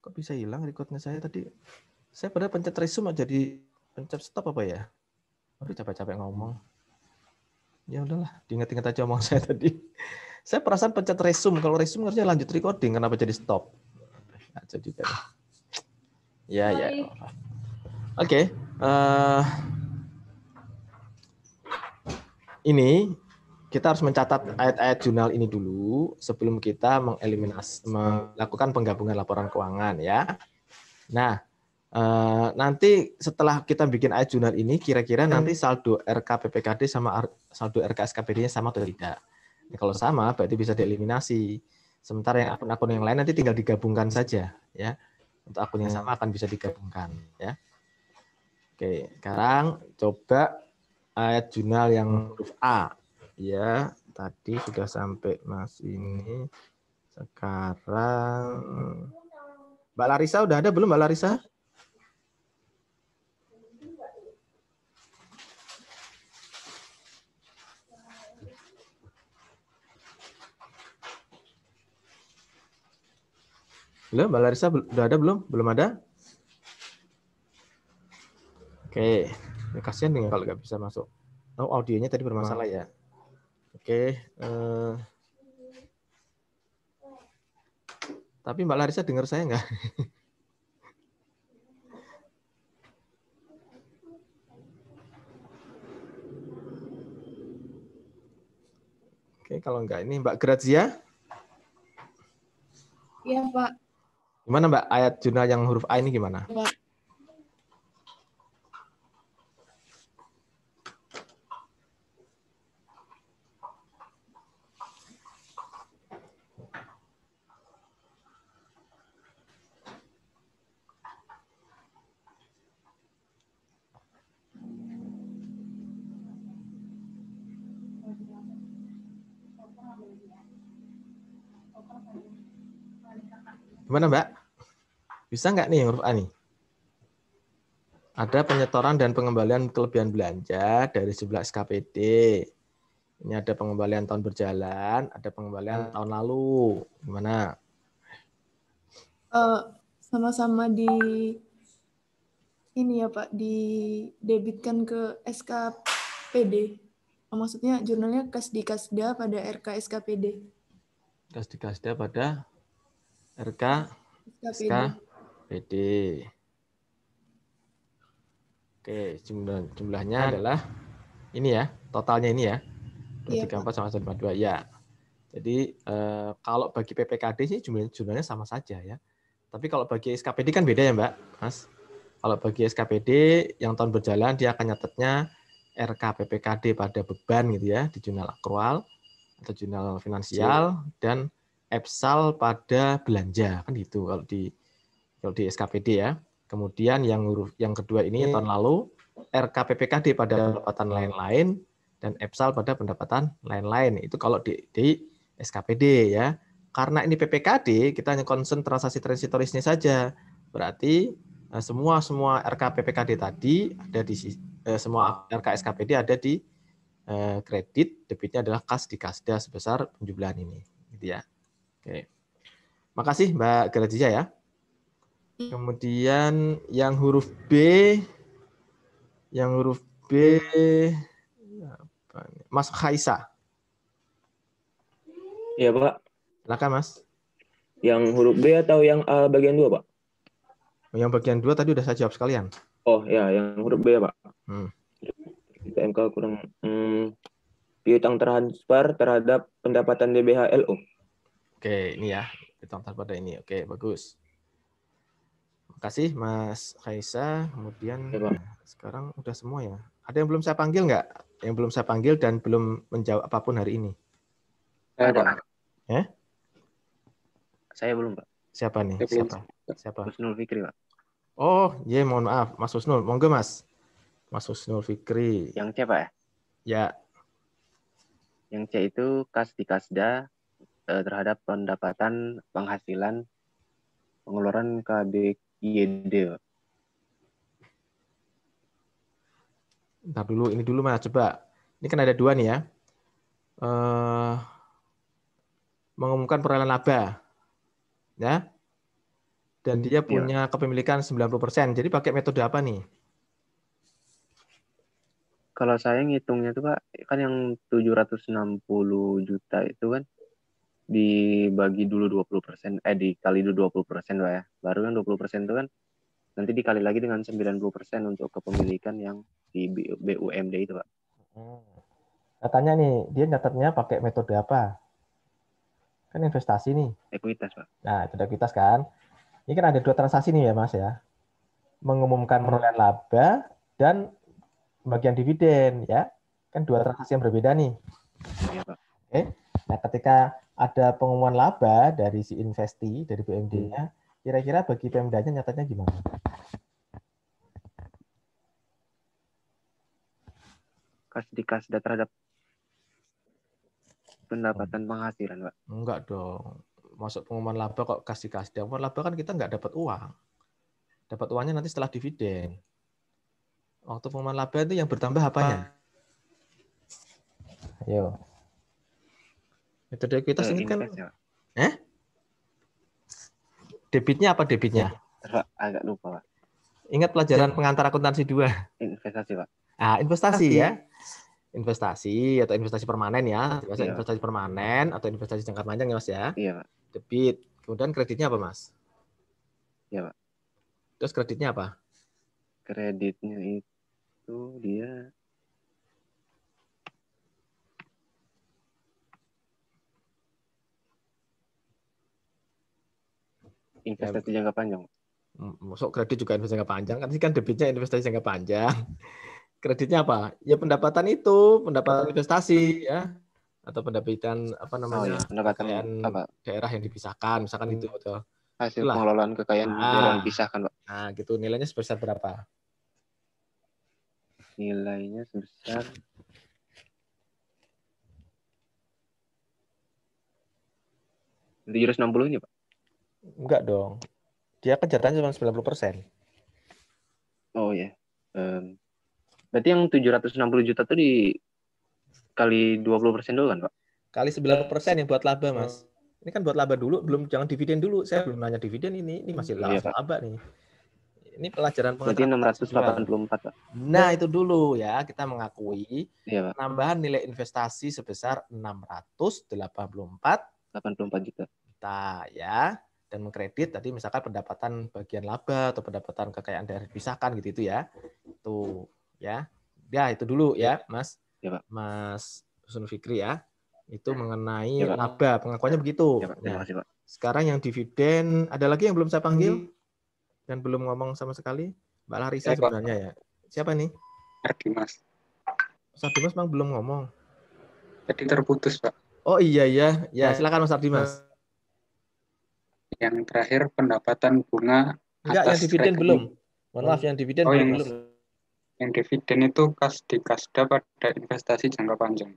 Kok bisa hilang recordnya saya tadi? Saya pada pencet resume jadi pencet stop apa ya? Aduh capek-capek ngomong. Ya udahlah, diingat-ingat aja omong saya tadi. Saya perasaan pencet resume. Kalau resume harusnya lanjut recording, kenapa jadi stop? Nggak jadi kan. Ya, ya. Oke. Ini kita harus mencatat ayat-ayat jurnal ini dulu sebelum kita melakukan penggabungan laporan keuangan ya. Nah, nanti setelah kita bikin ayat jurnal ini, kira-kira nanti saldo RKPPKD sama saldo RKSKPD-nya sama atau tidak. Nah, kalau sama, berarti bisa dieliminasi. Sementara yang akun-akun yang lain nanti tinggal digabungkan saja, ya. Untuk akun yang sama akan bisa digabungkan, ya. Oke, sekarang coba ayat jurnal yang huruf A. Ya, tadi sudah sampai Mas ini. Sekarang Mbak Larissa udah ada belum Mbak Larissa? Belum, Mbak Larissa udah ada belum? Belum ada? Oke, ya, kasihan nih kalau nggak bisa masuk. Oh, audionya tadi bermasalah ya. Oke, tapi Mbak Larissa dengar saya nggak? Oke, kalau nggak ini Mbak Grazia. Iya, Pak. Gimana Mbak, ayat jurnal yang huruf A ini gimana? Pak. Gimana Mbak? Bisa nggak nih huruf A nih? Ada penyetoran dan pengembalian kelebihan belanja dari sebelah SKPD. Ini ada pengembalian tahun berjalan, ada pengembalian tahun lalu. Gimana? Sama-sama di ini ya Pak, didebitkan ke SKPD. Maksudnya jurnalnya Kasdikasda pada RK Kasdikasda pada RK SKPD. SKPD. Oke, jumlahnya adalah ini ya, totalnya ini ya. Iya, Pak. 234 sama 152 ya. Jadi kalau bagi PPKD sih jumlahnya sama saja ya. Tapi kalau bagi SKPD kan beda ya Mbak, Mas. Kalau bagi SKPD yang tahun berjalan dia akan nyatetnya RKPPKD pada beban gitu ya di jurnal akrual atau jurnal finansial dan EPSAL pada belanja kan gitu kalau di SKPD ya. Kemudian yang kedua ini tahun lalu RKPPKD pada pendapatan lain-lain dan EPSAL pada pendapatan lain-lain. Itu kalau di SKPD ya. Karena ini PPKD, kita hanya concern transaksi transitorisnya saja. Berarti semua RKPPKD tadi ada di semua RKSKPD ada di kredit, debitnya adalah kas di kasda sebesar penjumlahan ini, gitu ya. Oke. Makasih Mbak Grazia ya. Kemudian yang huruf B, Mas Khaisa. Iya Pak. Silakan Mas. Yang huruf B atau yang A bagian 2 Pak? Yang bagian 2 tadi udah saya jawab sekalian. Oh ya, yang huruf B ya Pak. PMK kurang piutang transfer terhadap pendapatan DBHLO. Oke, ini ya. Piutang pada ini. Oke, bagus. Makasih Mas Khaisa. Kemudian Ya, Pak. Sekarang udah semua ya. Ada yang belum saya panggil nggak? Yang belum saya panggil dan belum menjawab apapun hari ini? Ada. Ya? Saya belum Pak. Siapa nih? Siapa? Husnul Fikri Pak. Oh, iya mohon maaf. Mas Husnul. Monggo Mas. Mas Husnul Fikri. Yang C Pak ya? Ya. Yang C itu kas di kasda terhadap pendapatan penghasilan pengeluaran KBYD. Ntar dulu, ini dulu Mas. Coba. Ini kan ada dua nih ya. Mengumumkan perolehan laba. Ya. dan dia punya kepemilikan 90%. Jadi pakai metode apa nih? Kalau saya ngitungnya tuh Pak, kan yang 760 juta itu kan dibagi dulu 20%, dikali dulu 20% Pak ya. Baru kan 20% itu kan nanti dikali lagi dengan 90% untuk kepemilikan yang di BUMD itu Pak. Katanya nih, dia nyatetnya pakai metode apa? Kan investasi nih. Ekuitas Pak. Nah, itu ekuitas kan. Ini kan ada 2 transaksi nih ya Mas ya. Mengumumkan perolehan laba dan bagian dividen ya. Kan 2 transaksi yang berbeda nih. Iya Pak. Oke. Nah, ketika ada pengumuman laba dari si investi, dari BUMD-nya, kira-kira bagi Pemdanya nyatetnya gimana? Kas terhadap pendapatan penghasilan Pak. Enggak dong. Masuk pengumuman laba kok kasih pengumuman laba kan kita nggak dapat uang. Dapat uangnya nanti setelah dividen. Waktu pengumuman laba itu yang bertambah apanya? Ayo. Metode ekuitas ini kan debitnya apa debitnya? Agak lupa Pak. Ingat pelajaran pengantar akuntansi 2? Investasi Pak. Investasi ya. Investasi atau investasi permanen ya. Biasa investasi permanen atau investasi jangka panjang ya Mas ya. Iya Pak. Debit. Kemudian kreditnya apa Mas? Iya Pak. Terus kreditnya apa? Kreditnya itu dia investasi jangka panjang. Masuk kredit juga investasi jangka panjang kan debitnya investasi jangka panjang. Kreditnya apa? Ya pendapatan itu, pendapatan investasi ya. Atau pendapatan apa namanya? Pendapatan apa? Daerah yang dipisahkan, misalkan itu atau hasil pengelolaan kekayaan daerah yang dipisahkan, Pak. Nah, gitu. Nilainya sebesar berapa? Nilainya sebesar 760 ini, Pak. Enggak dong. Dia kan jatahnya cuma 90%. Oh ya. Berarti yang 760 juta itu dikali 20% dulu kan, Pak? Kali 90% yang buat laba, Mas. Ini kan buat laba dulu, jangan dividen dulu. Saya belum nanya dividen ini masih laba nih. Ini pelajaran pengetahuan. Berarti 684, Pak. Nah, itu dulu ya, kita mengakui penambahan nilai investasi sebesar 684 juta. Ya, dan mengkredit tadi misalkan pendapatan bagian laba atau pendapatan kekayaan daerah dipisahkan gitu itu ya. Itu ya. Ya, itu dulu ya, Mas. Ya, Pak. Mas Husun Fikri ya. Itu mengenai laba, pengakuannya begitu. Ya, Pak. Terima kasih, Pak. Sekarang yang dividen, ada lagi yang belum saya panggil dan belum ngomong sama sekali? Mbak Larissa sebenarnya ya. Siapa nih? Sardimas. Sardimas Bang belum ngomong. Jadi terputus, Pak. Oh iya ya. Ya, silakan Mas Sardimas. Yang terakhir pendapatan bunga enggak, yang dividen rekening. Belum. Mohon maaf, yang dividen belum. Yang dividen itu kas di kasda pada investasi jangka panjang.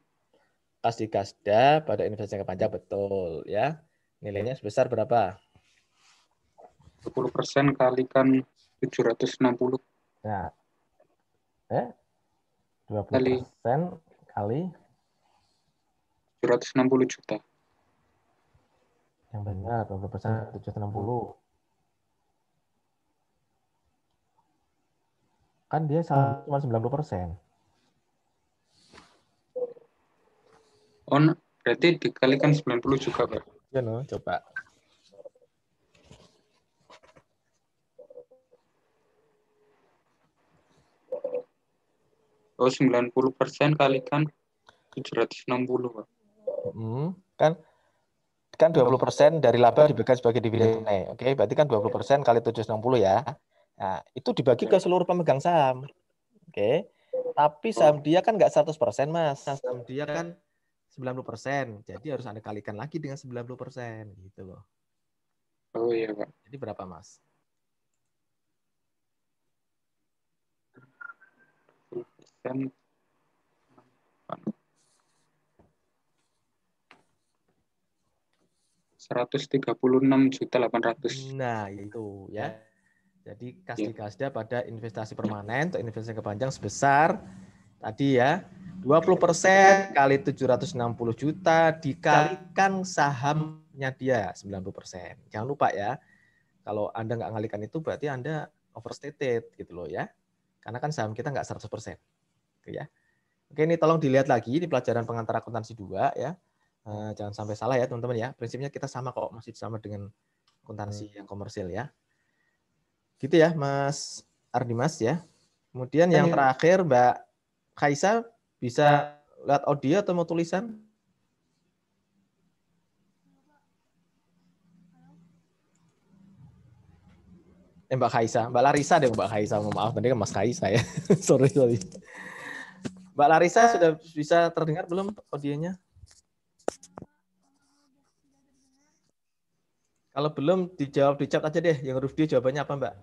Kas di kasda pada investasi jangka panjang, betul ya. Nilainya sebesar berapa? 20% kalikan 760. Nah. 20% kali 760 juta. Yang benar, 20% 760. Kan dia cuma 90%. Oh, berarti dikalikan 90 juga, Pak. Ya, no, coba. Oh, 90% kalikan 760, Pak. Kan 20% dari laba diberikan sebagai dividen tunai. Oke, berarti kan 20% kali 760 ya. Nah, itu dibagi ke seluruh pemegang saham. Oke. Tapi saham dia kan nggak 100%, Mas. Saham dia kan 90%. Jadi harus Anda kalikan lagi dengan 90% gitu loh. Oh iya, Pak. Jadi berapa, Mas? 136.800. Nah, itu ya. Jadi kas di kasda pada investasi permanen atau investasi jangka panjang sebesar tadi ya 20% kali 760 juta dikalikan sahamnya dia 90%. Jangan lupa ya. Kalau Anda nggak ngalihkan itu berarti Anda overstated gitu loh ya. Karena kan saham kita nggak 100%. Oke ya. Oke, ini tolong dilihat lagi di pelajaran pengantar akuntansi 2 ya. Jangan sampai salah ya teman-teman ya. Prinsipnya kita sama kok, masih sama dengan akuntansi yang komersil ya. Gitu ya Mas Ardimas ya. Kemudian yang terakhir Mbak Kaisa, bisa lihat audio atau mau tulisan? Mbak Kaisa, Mbak Larisa deh Mbak Kaisa, maaf tadi kan Mas Kaisa ya. sorry. Mbak Larisa sudah bisa terdengar belum audionya? Kalau belum dijawab di chat aja deh, yang huruf D jawabannya apa Mbak?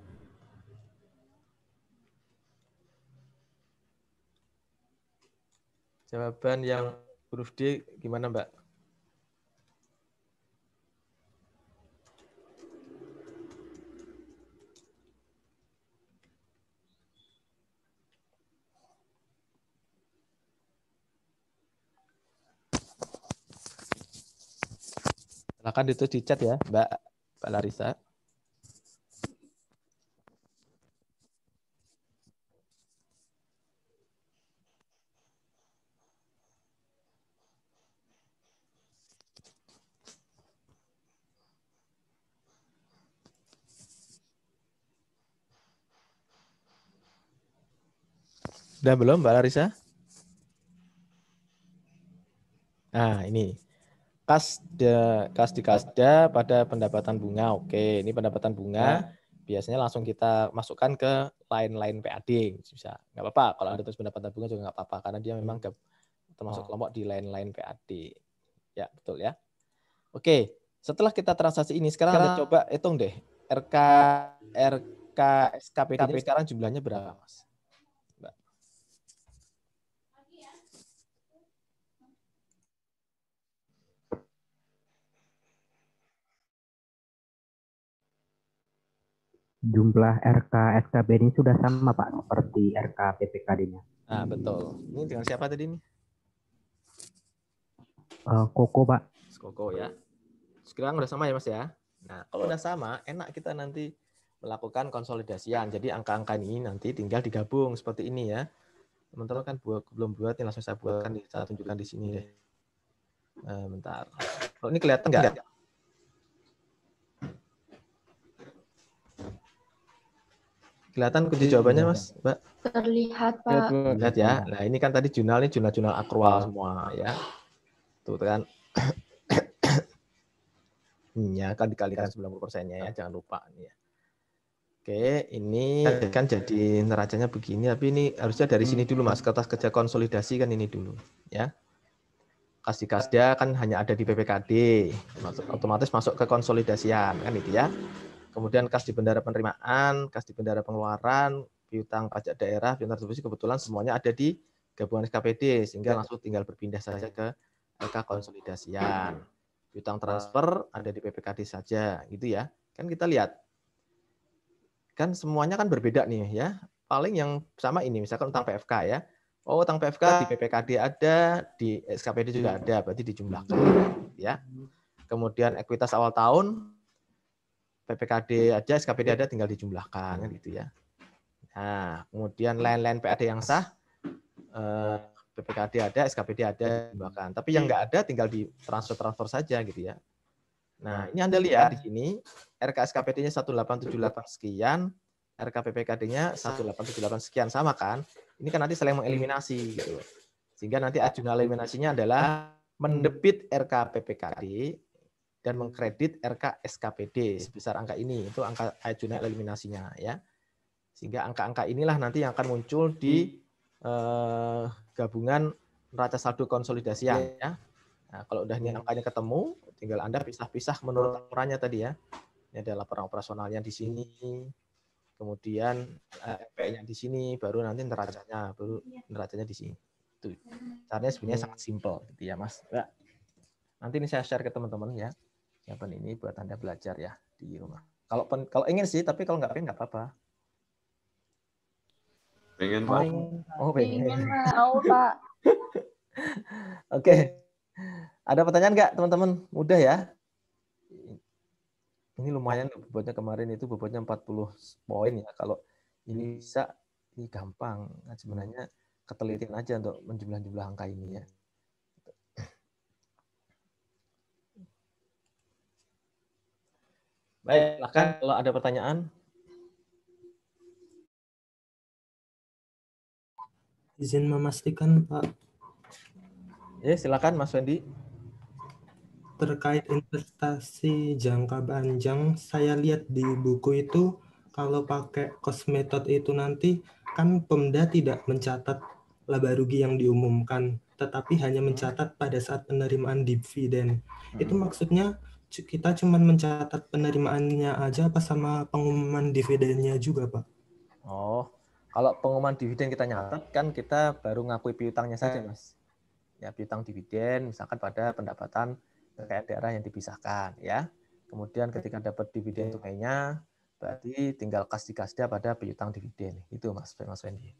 Jawaban yang huruf D gimana Mbak? Silakan ditulis di chat ya, Mbak Larisa. Udah belum Mbak Larisa? Nah, ini. Kas di kasda pada pendapatan bunga. Oke, ini pendapatan bunga. Biasanya langsung kita masukkan ke line PAD. Bisa. Nggak apa-apa. Kalau Anda tulis pendapatan bunga juga nggak apa-apa. Karena dia memang termasuk kelompok di line PAD. Ya, betul ya. Oke, setelah kita transaksi ini, sekarang Anda coba hitung deh. RK SKPD ini sekarang jumlahnya berapa, Mas? Mbak. Jumlah RK SKB ini sudah sama Pak seperti RK PPKD-nya. Nah, betul. Ini dengan siapa tadi ini? Koko Pak. Koko ya. Sekarang udah sama ya Mas ya. Nah, kalau udah sama, enak kita nanti melakukan konsolidasian. Jadi angka-angka ini nanti tinggal digabung seperti ini ya. Teman-teman kan belum buat, ini langsung saya buatkan, saya tunjukkan di sini deh. Bentar. Kalau ini kelihatan nggak? Kelihatan kunci jawabannya Mas, Mbak? Terlihat Pak. Lihat ya. Nah, ini kan tadi jurnal ini jurnal akrual semua ya. Tuh kan. Ya, kan dikalikan 90%-nya ya, jangan lupa nih ya. Oke, ini kan jadi neracanya begini, tapi ini harusnya dari sini dulu Mas, kertas kerja konsolidasi kan ini dulu ya. Kas di kasda kan hanya ada di PPKD, otomatis masuk ke konsolidasian kan itu ya. Kemudian kas di bendara penerimaan, kas di bendara pengeluaran, piutang pajak daerah, piutang distribusi kebetulan semuanya ada di gabungan SKPD sehingga langsung tinggal berpindah saja ke RK konsolidasian. Piutang transfer ada di PPKD saja gitu ya. Kan kita lihat kan semuanya kan berbeda nih ya. Paling yang sama ini misalkan utang PFK ya. Oh, utang PFK di PPKD ada, di SKPD juga ada, berarti dijumlahkan ya. Kemudian ekuitas awal tahun PPKD aja, SKPD ada, tinggal dijumlahkan kan gitu ya. Nah, kemudian line-line PAD yang sah PPKD ada, SKPD ada, dijumlahkan. Tapi yang nggak ada tinggal di transfer saja gitu ya. Nah, ini Anda lihat di sini RK SKPD-nya 1878 sekian, RK PPKD-nya 1878 sekian, sama kan? Ini kan nanti saling mengeliminasi gitu loh. Sehingga nanti ajudan eliminasinya adalah mendebit RK PPKD dan mengkredit RK SKPD sebesar angka ini. Itu angka ajudan eliminasinya ya. Sehingga angka-angka inilah nanti yang akan muncul di gabungan neraca saldo konsolidasian ya. Nah, kalau udah ini angkanya ketemu, tinggal Anda pisah-pisah menurut laporannya tadi ya. Ini ada laporan operasionalnya di sini, kemudian FP-nya di sini, baru nanti neracanya di sini. Itu caranya sebenarnya sangat simpel gitu ya Mas. Nah, nanti ini saya share ke teman-teman ya. Jawaban ini buat Anda belajar ya di rumah. Kalau ingin sih, tapi kalau nggak pengen nggak apa-apa. Pengen Pak. Oh pengen. Mau Pak. Oke. Ada pertanyaan nggak teman-teman? Mudah ya. Ini lumayan bobotnya, kemarin itu bobotnya 40 poin ya. Kalau ini bisa, ini gampang. Nah, sebenarnya ketelitian aja untuk menjumlah-jumlah angka ini ya. Baik, silakan kalau ada pertanyaan. Izin memastikan Pak, Ya, silakan Mas Wendy. terkait investasi jangka panjang, saya lihat di buku itu kalau pakai cost method itu nanti kan Pemda tidak mencatat laba rugi yang diumumkan, tetapi hanya mencatat pada saat penerimaan dividen. Itu maksudnya kita cuma mencatat penerimaannya aja apa sama pengumuman dividennya juga, Pak? Oh, kalau pengumuman dividen kita nyatat kan kita baru ngakui piutangnya saja, Mas. Ya, piutang dividen misalkan pada pendapatan kekayaan daerah yang dipisahkan ya. Kemudian ketika dapat dividen tungainya berarti tinggal kas di kasda pada piutang dividen. Itu Mas Wendy.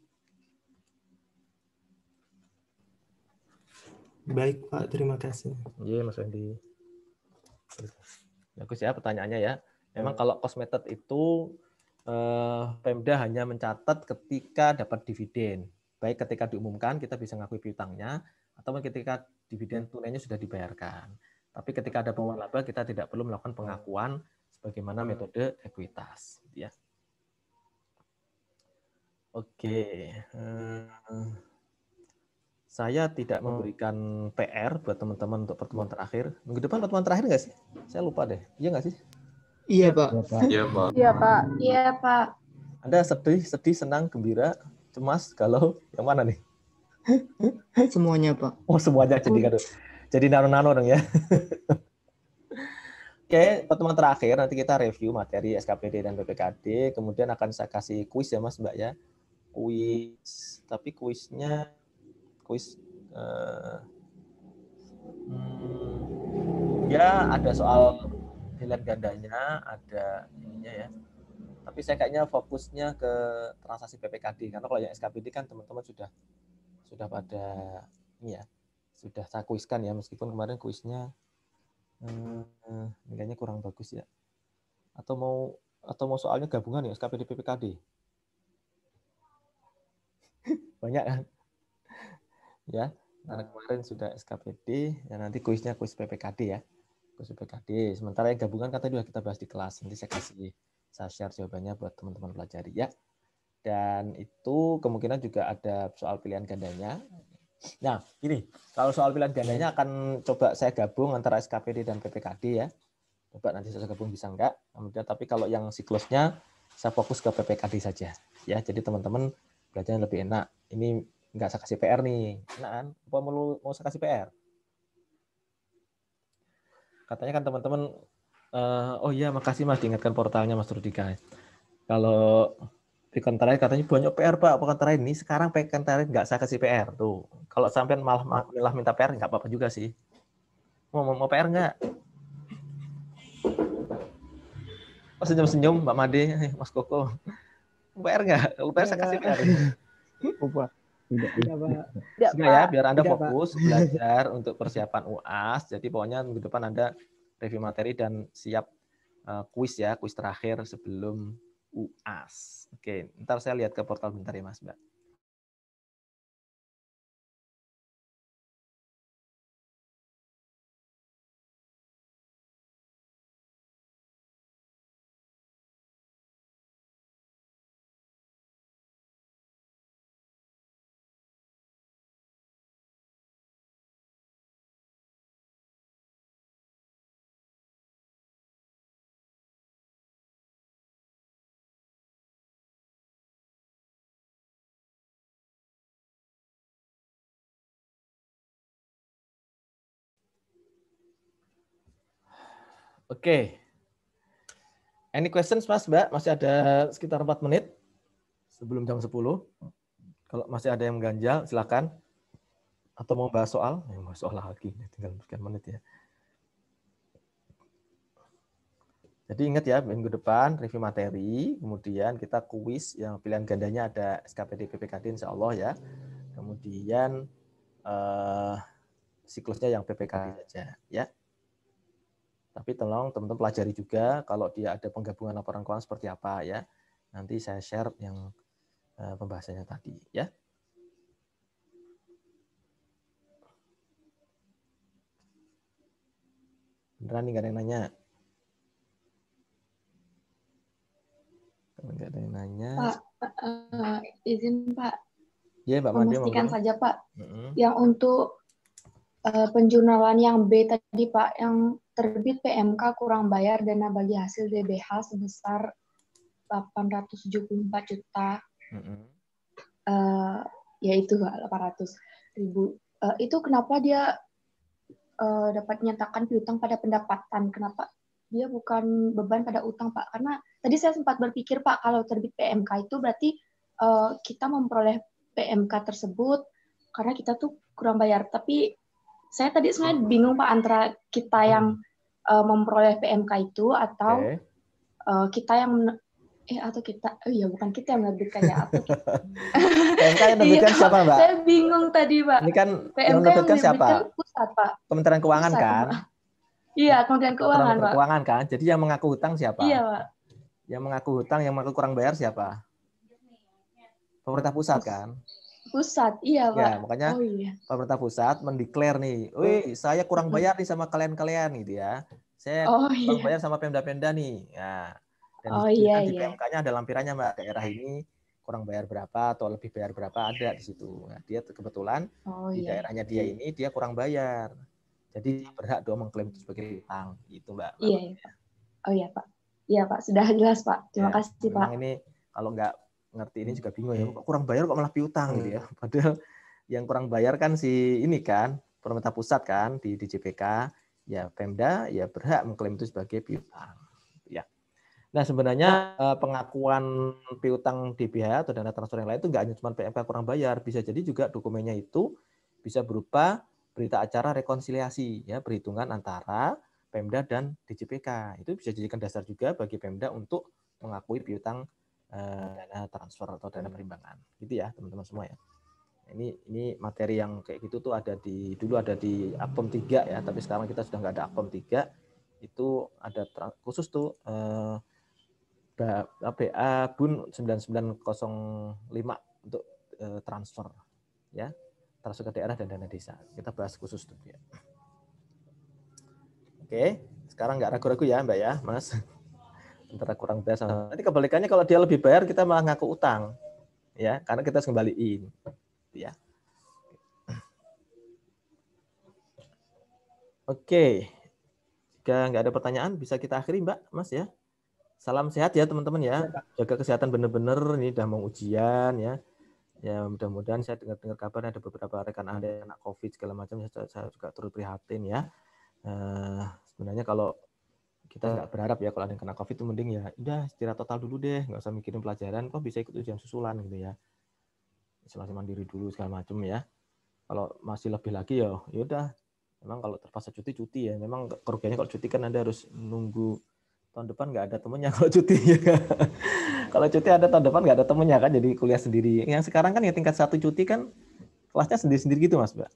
Baik, Pak. Terima kasih. Iya, Mas Wendy. Bagus ya pertanyaannya ya. Memang kalau cost method itu Pemda hanya mencatat ketika dapat dividen. Baik ketika diumumkan kita bisa ngakui piutangnya, atau ketika dividen tunainya sudah dibayarkan. Tapi ketika ada pengumuman laba kita tidak perlu melakukan pengakuan sebagaimana metode ekuitas. Ya. Oke. Saya tidak memberikan PR buat teman-teman untuk pertemuan terakhir. Minggu depan pertemuan terakhir nggak sih? Saya lupa deh. Iya nggak sih? Iya, Pak. Iya, Pak. Iya, Pak. Iya, Pak. Anda sedih, senang, gembira, cemas, galau, yang mana nih? Semuanya, Pak. Oh, semuanya jadi nano-nano dong ya. Oke, pertemuan terakhir nanti kita review materi SKPD dan PPKD, kemudian akan saya kasih kuis ya Mas Mbak ya. Kuis, tapi kuisnya ya ada soal pilihan gandanya, ada ininya ya. Tapi saya kayaknya fokusnya ke transaksi PPKD karena kalau yang SKPD kan teman-teman sudah pada ini ya, sudah saya kuiskan ya, meskipun kemarin kuisnya kayaknya kurang bagus ya. Atau mau soalnya gabungan ya SKPD PPKD. Banyak kan? Ya, karena kemarin sudah SKPD, ya nanti kuisnya kuis PPKD ya. Kuis PPKD. Sementara yang gabungan kan tadi sudah kita bahas di kelas. Nanti saya share jawabannya buat teman-teman pelajari ya. Dan itu kemungkinan juga ada soal pilihan gandanya. Nah, ini kalau soal pilihan gandanya akan coba saya gabung antara SKPD dan PPKD ya. Coba nanti saya gabung bisa enggak. Kemudian tapi kalau yang siklusnya saya fokus ke PPKD saja ya. Jadi teman-teman belajarnya lebih enak. Ini enggak saya kasih PR nih. Enak kan? Apa mau saya kasih PR? Katanya kan teman-teman oh iya makasih Mas diingatkan portalnya Mas Rudika. Kalau pekan terakhir katanya banyak PR Pak, pekan terakhir ini sekarang pekan terakhir nggak saya kasih PR tuh. Kalau sampai malah minta PR nggak apa-apa juga sih. Mau PR nggak? Oh, senyum-senyum Mbak Made, Mas Koko. PR nggak? Kalau PR saya kasih PR. Tidak ya, biar Anda fokus belajar untuk persiapan UAS. Jadi pokoknya minggu depan Anda review materi dan siap kuis ya, kuis terakhir sebelum UAS. Oke, ntar saya lihat ke portal bentar ya Mas Mbak. Oke. Any questions Mas Mbak? Masih ada sekitar 4 menit sebelum jam 10. Kalau masih ada yang mengganjal, silakan. Atau mau bahas soal? Bahas soal lagi, tinggal sekian menit ya. Jadi ingat ya, minggu depan review materi, kemudian kita kuis yang pilihan gandanya ada SKPD PPKD insya Allah ya. Kemudian siklusnya yang PPKD saja ya. Tapi tolong teman-teman pelajari juga kalau dia ada penggabungan laporan keuangan seperti apa ya. Nanti saya share yang pembahasannya tadi ya. Beneran nih, nggak ada yang nanya. Kalau nggak ada yang nanya. Pak, izin Pak. Ya, Mbak Mandi. Memastikan saja Pak. Yang untuk penjurnalan yang B tadi Pak, yang terbit PMK kurang bayar dana bagi hasil DBH sebesar 874 juta. Yaitu 800.000. Itu kenapa dia dapat menyatakan piutang pada pendapatan? Kenapa dia bukan beban pada utang Pak? Karena tadi saya sempat berpikir Pak, kalau terbit PMK itu berarti kita memperoleh PMK tersebut karena kita tuh kurang bayar. Tapi saya tadi sebenarnya bingung Pak antara kita yang memperoleh PMK itu atau kita yang bukan kita yang menerbitkan ya. PMK yang menerbitkan siapa Mbak? Saya bingung tadi Pak. Ini kan PMK yang menerbitkan siapa? Pusat Pak. Kementerian Keuangan pusat, kan? Pak. Iya, Kementerian Keuangan Pak. Keuangan kan? Jadi yang mengaku hutang siapa? Iya Pak. Yang mengaku hutang, yang mengaku kurang bayar siapa? Pemerintah pusat kan? Pusat, iya Pak. Ya, makanya pemerintah pusat mendeklar nih, wih saya kurang bayar nih sama kalian-kalian gitu ya. Saya kurang bayar sama Pemda-Pemda nih. Ya. Dan di PMK-nya ada lampirannya Mbak, daerah ini kurang bayar berapa atau lebih bayar berapa ada di situ. Nah, dia kebetulan di daerahnya dia ini dia kurang bayar. Jadi berhak dong mengklaim itu sebagai utang gitu Mbak. Iya, Pak. Oh iya Pak. Iya Pak, sudah jelas Pak. Terima kasih Pak. Ini kalau nggak ngerti ini juga bingung ya, kok kurang bayar kok malah piutang gitu ya. Padahal yang kurang bayar kan si ini kan, pemerintah pusat kan di JPK, ya Pemda ya berhak mengklaim itu sebagai piutang. Ya. Nah sebenarnya pengakuan piutang DBH atau dana transfer yang lain itu nggak hanya cuma PMK kurang bayar, bisa jadi juga dokumennya itu bisa berupa berita acara rekonsiliasi, ya perhitungan antara Pemda dan DJPK. Itu bisa dijadikan dasar juga bagi Pemda untuk mengakui piutang dana transfer atau dana perimbangan, gitu ya teman-teman semua ya. Ini materi yang kayak gitu tuh dulu ada di Akpom 3 ya, tapi sekarang kita sudah nggak ada Akpom 3. Itu ada khusus tuh BA Bun 9905 untuk transfer ya, transfer ke daerah dan dana desa. Kita bahas khusus tuh ya. Oke, sekarang nggak ragu-ragu ya Mbak ya, Mas. Antara kurang bayar sama. Nanti kebalikannya kalau dia lebih bayar kita malah ngaku utang. Ya, karena kita harus kembaliin. Ya. Oke. Jika nggak ada pertanyaan bisa kita akhiri Mbak, Mas ya. Salam sehat ya teman-teman ya. Jaga kesehatan benar-benar, ini udah mau ujian ya. Ya mudah-mudahan saya dengar kabar ada beberapa rekan Anda yang kena COVID segala macam, saya juga turut prihatin ya. Sebenarnya kalau kita nggak berharap ya kalau ada yang kena COVID itu mending ya udah istirahat total dulu deh, nggak usah mikirin pelajaran, kok bisa ikut ujian susulan gitu ya. Isolasi mandiri dulu segala macam ya. Kalau masih lebih lagi ya udah. Memang kalau terpaksa cuti ya. Memang kerugiannya kalau cuti kan Anda harus nunggu tahun depan nggak ada temennya kalau cuti ya. Kalau cuti ada tahun depan nggak ada temennya kan, jadi kuliah sendiri. Yang sekarang kan ya tingkat 1 cuti kan kelasnya sendiri-sendiri gitu Mas Mbak.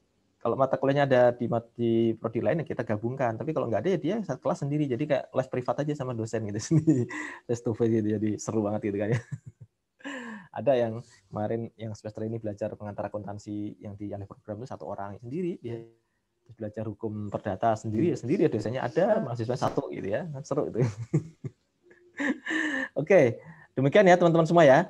Kalau mata kuliahnya ada di prodi lain ya kita gabungkan. Tapi kalau nggak ada ya dia satu kelas sendiri. Jadi kayak les privat aja sama dosen gitu sendiri. Les to face gitu. Jadi seru banget gitu kan ya. Ada yang kemarin yang semester ini belajar pengantar akuntansi yang di alih program itu 1 orang sendiri. Dia belajar hukum perdata sendiri ya dosennya ada, mahasiswa 1 gitu ya. Seru itu. Oke. Demikian ya teman-teman semua ya.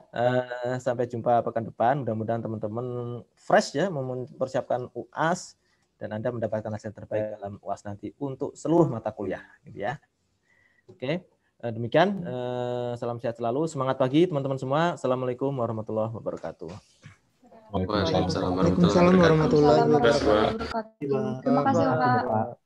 Sampai jumpa pekan depan. Mudah-mudahan teman-teman fresh ya mempersiapkan UAS dan Anda mendapatkan hasil terbaik dalam UAS nanti untuk seluruh mata kuliah gitu ya. Oke. Demikian. Salam sehat selalu. Semangat pagi teman-teman semua. Assalamualaikum warahmatullahi wabarakatuh. Waalaikumsalam warahmatullahi wabarakatuh. Terima kasih Pak.